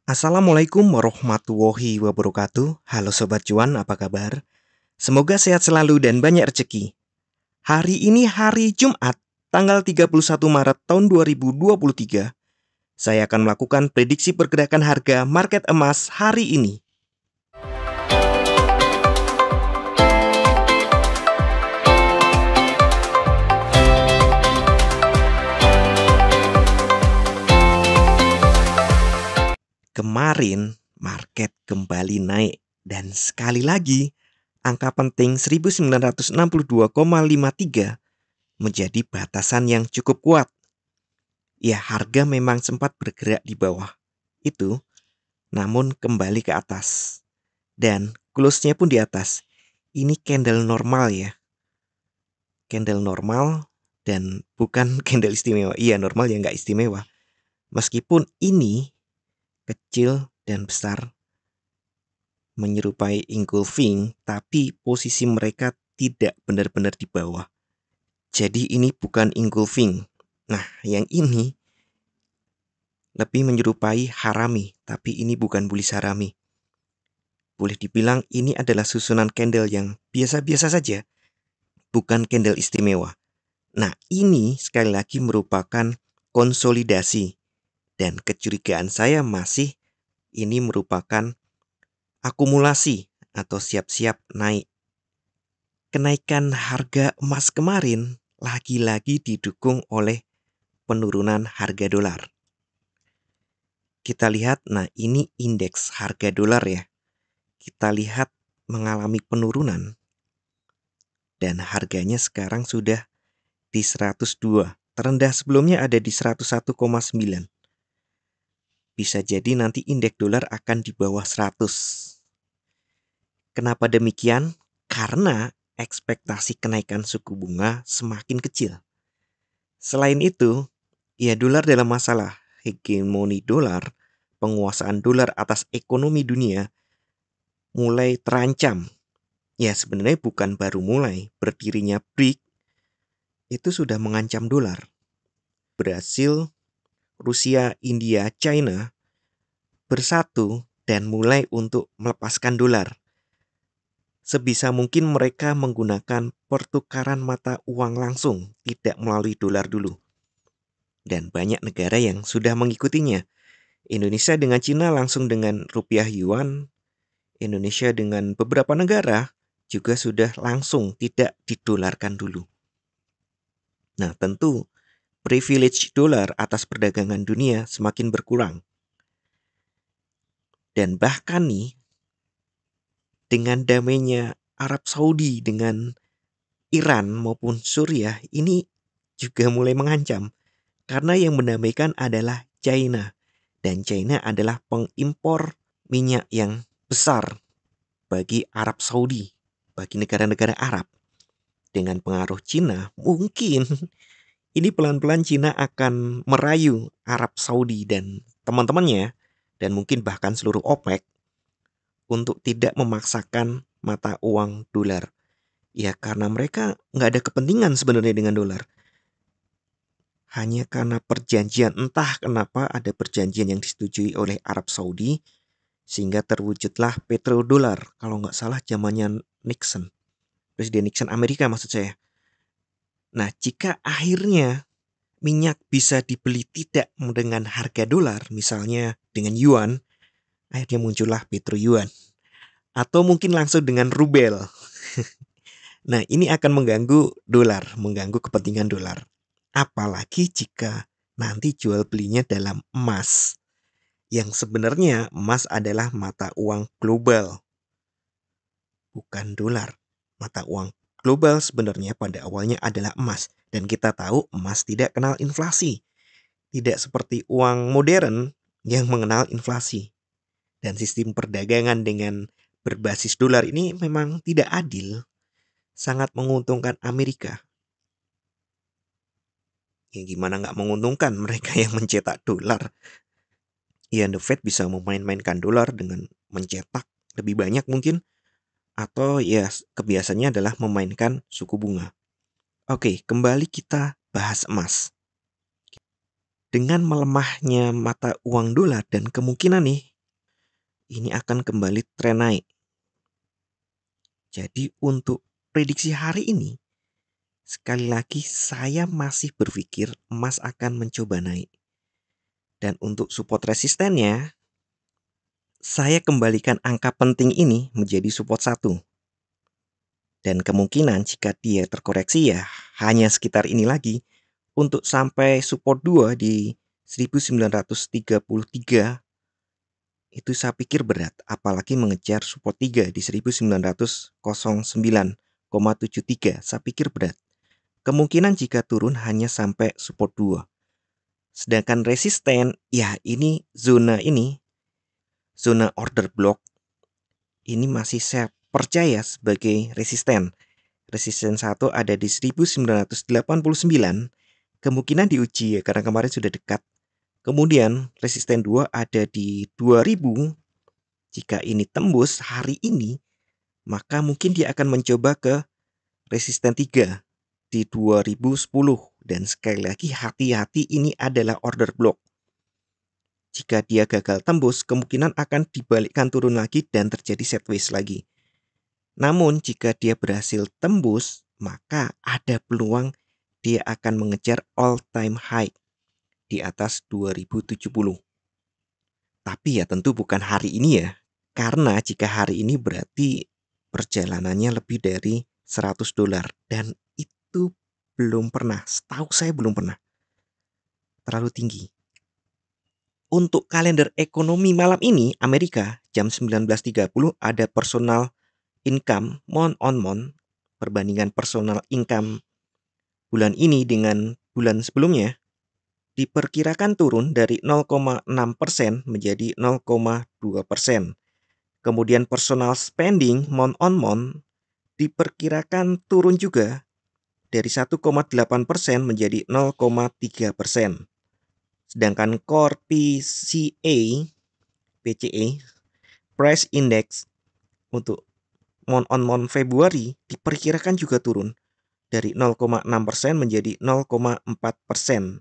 Assalamualaikum warahmatullahi wabarakatuh. Halo Sobat Cuan, apa kabar? Semoga sehat selalu dan banyak rezeki. Hari ini hari Jumat, tanggal 31 Maret tahun 2023. Saya akan melakukan prediksi pergerakan harga market emas hari ini. Kemarin, market kembali naik. Dan sekali lagi, angka penting 1962,53 menjadi batasan yang cukup kuat. Ya, harga memang sempat bergerak di bawah itu, namun kembali ke atas. Dan close-nya pun di atas. Ini candle normal ya. Candle normal dan bukan candle istimewa. Iya, normal ya nggak istimewa. Meskipun ini kecil dan besar menyerupai engulfing, tapi posisi mereka tidak benar-benar di bawah. Jadi ini bukan engulfing. Nah, yang ini lebih menyerupai harami, tapi ini bukan bullish harami. Boleh dibilang ini adalah susunan candle yang biasa-biasa saja, bukan candle istimewa. Nah, ini sekali lagi merupakan konsolidasi. Dan kecurigaan saya masih ini merupakan akumulasi atau siap-siap naik. Kenaikan harga emas kemarin lagi-lagi didukung oleh penurunan harga dolar. Kita lihat, nah ini indeks harga dolar ya. Kita lihat mengalami penurunan. Dan harganya sekarang sudah di 102. Terendah sebelumnya ada di 101,9. Bisa jadi nanti indeks dolar akan di bawah 100. Kenapa demikian? Karena ekspektasi kenaikan suku bunga semakin kecil. Selain itu, ya dolar dalam masalah hegemoni dolar, penguasaan dolar atas ekonomi dunia mulai terancam. Ya sebenarnya bukan baru mulai, berdirinya BRIC itu sudah mengancam dolar. Brasil, Rusia, India, China bersatu dan mulai untuk melepaskan dolar. Sebisa mungkin mereka menggunakan pertukaran mata uang langsung, tidak melalui dolar dulu. Dan banyak negara yang sudah mengikutinya. Indonesia dengan Cina langsung dengan rupiah yuan. Indonesia dengan beberapa negara juga sudah langsung tidak didolarkan dulu. Nah, tentu privilege dolar atas perdagangan dunia semakin berkurang. Dan bahkan nih, dengan damainya Arab Saudi dengan Iran maupun Suriah ini juga mulai mengancam. Karena yang mendamaikan adalah China. Dan China adalah pengimpor minyak yang besar bagi Arab Saudi, bagi negara-negara Arab. Dengan pengaruh Cina, mungkin ini pelan-pelan Cina akan merayu Arab Saudi dan teman-temannya, dan mungkin bahkan seluruh OPEC, untuk tidak memaksakan mata uang dolar. Ya karena mereka nggak ada kepentingan sebenarnya dengan dolar. Hanya karena perjanjian, entah kenapa ada perjanjian yang disetujui oleh Arab Saudi, sehingga terwujudlah petrodolar, kalau nggak salah zamannya Nixon. Presiden Nixon Amerika maksud saya. Nah, jika akhirnya minyak bisa dibeli tidak dengan harga dolar, misalnya dengan yuan, akhirnya muncullah petro yuan. Atau mungkin langsung dengan rubel. Nah, ini akan mengganggu dolar, mengganggu kepentingan dolar. Apalagi jika nanti jual belinya dalam emas. Yang sebenarnya emas adalah mata uang global, bukan dolar. Mata uang global sebenarnya pada awalnya adalah emas. Dan kita tahu emas tidak kenal inflasi. Tidak seperti uang modern yang mengenal inflasi. Dan sistem perdagangan dengan berbasis dolar ini memang tidak adil. Sangat menguntungkan Amerika. Ya gimana nggak menguntungkan mereka yang mencetak dolar. Ya The Fed bisa memain-mainkan dolar dengan mencetak lebih banyak mungkin. Atau ya kebiasaannya adalah memainkan suku bunga. Oke, kembali kita bahas emas. Dengan melemahnya mata uang dolar dan kemungkinan nih ini akan kembali tren naik. Jadi untuk prediksi hari ini, sekali lagi saya masih berpikir emas akan mencoba naik. Dan untuk support resistennya, saya kembalikan angka penting ini menjadi support 1. Dan kemungkinan jika dia terkoreksi ya hanya sekitar ini lagi. Untuk sampai support 2 di 1933 itu saya pikir berat, apalagi mengejar support 3 di 1909,73. Saya pikir berat. Kemungkinan jika turun hanya sampai support 2. Sedangkan resisten, ya ini zona order block ini masih saya percaya sebagai resisten. Resisten 1 ada di 1989. Kemungkinan diuji ya karena kemarin sudah dekat. Kemudian resisten 2 ada di 2000. Jika ini tembus hari ini, maka mungkin dia akan mencoba ke resisten 3 di 2010. Dan sekali lagi hati-hati, ini adalah order block. Jika dia gagal tembus, kemungkinan akan dibalikkan turun lagi dan terjadi sideways lagi. Namun jika dia berhasil tembus, maka ada peluang dia akan mengejar all time high di atas 2070. Tapi ya tentu bukan hari ini ya. Karena jika hari ini berarti perjalanannya lebih dari $100. Dan itu belum pernah, setahu saya belum pernah. Terlalu tinggi. Untuk kalender ekonomi malam ini, Amerika jam 19.30 ada personal income month on month. Perbandingan personal income bulan ini dengan bulan sebelumnya diperkirakan turun dari 0,6% menjadi 0,2%. Kemudian personal spending month on month diperkirakan turun juga dari 1,8% menjadi 0,3%. Sedangkan core PCE price index untuk month on month Februari diperkirakan juga turun dari 0,6% menjadi 0,4%.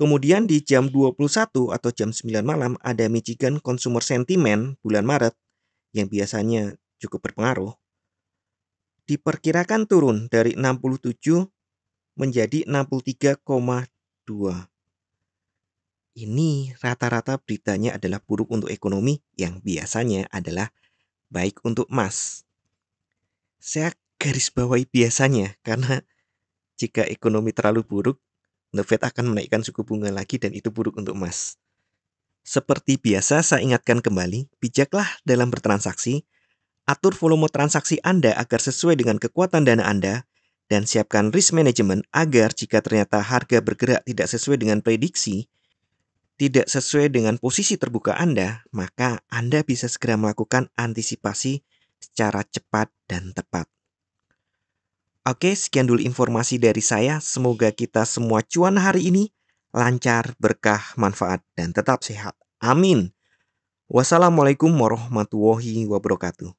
Kemudian di jam 21 atau jam 9 malam ada Michigan Consumer Sentiment bulan Maret yang biasanya cukup berpengaruh. Diperkirakan turun dari 67 menjadi 63,2. Ini rata-rata beritanya adalah buruk untuk ekonomi yang biasanya adalah baik untuk emas. Saya garis bawahi biasanya karena jika ekonomi terlalu buruk, The Fed akan menaikkan suku bunga lagi dan itu buruk untuk emas. Seperti biasa saya ingatkan kembali, bijaklah dalam bertransaksi, atur volume transaksi Anda agar sesuai dengan kekuatan dana Anda, dan siapkan risk management agar jika ternyata harga bergerak tidak sesuai dengan prediksi, tidak sesuai dengan posisi terbuka Anda, maka Anda bisa segera melakukan antisipasi secara cepat dan tepat. Oke, sekian dulu informasi dari saya. Semoga kita semua cuan hari ini lancar, berkah, manfaat, dan tetap sehat. Amin. Wassalamualaikum warahmatullahi wabarakatuh.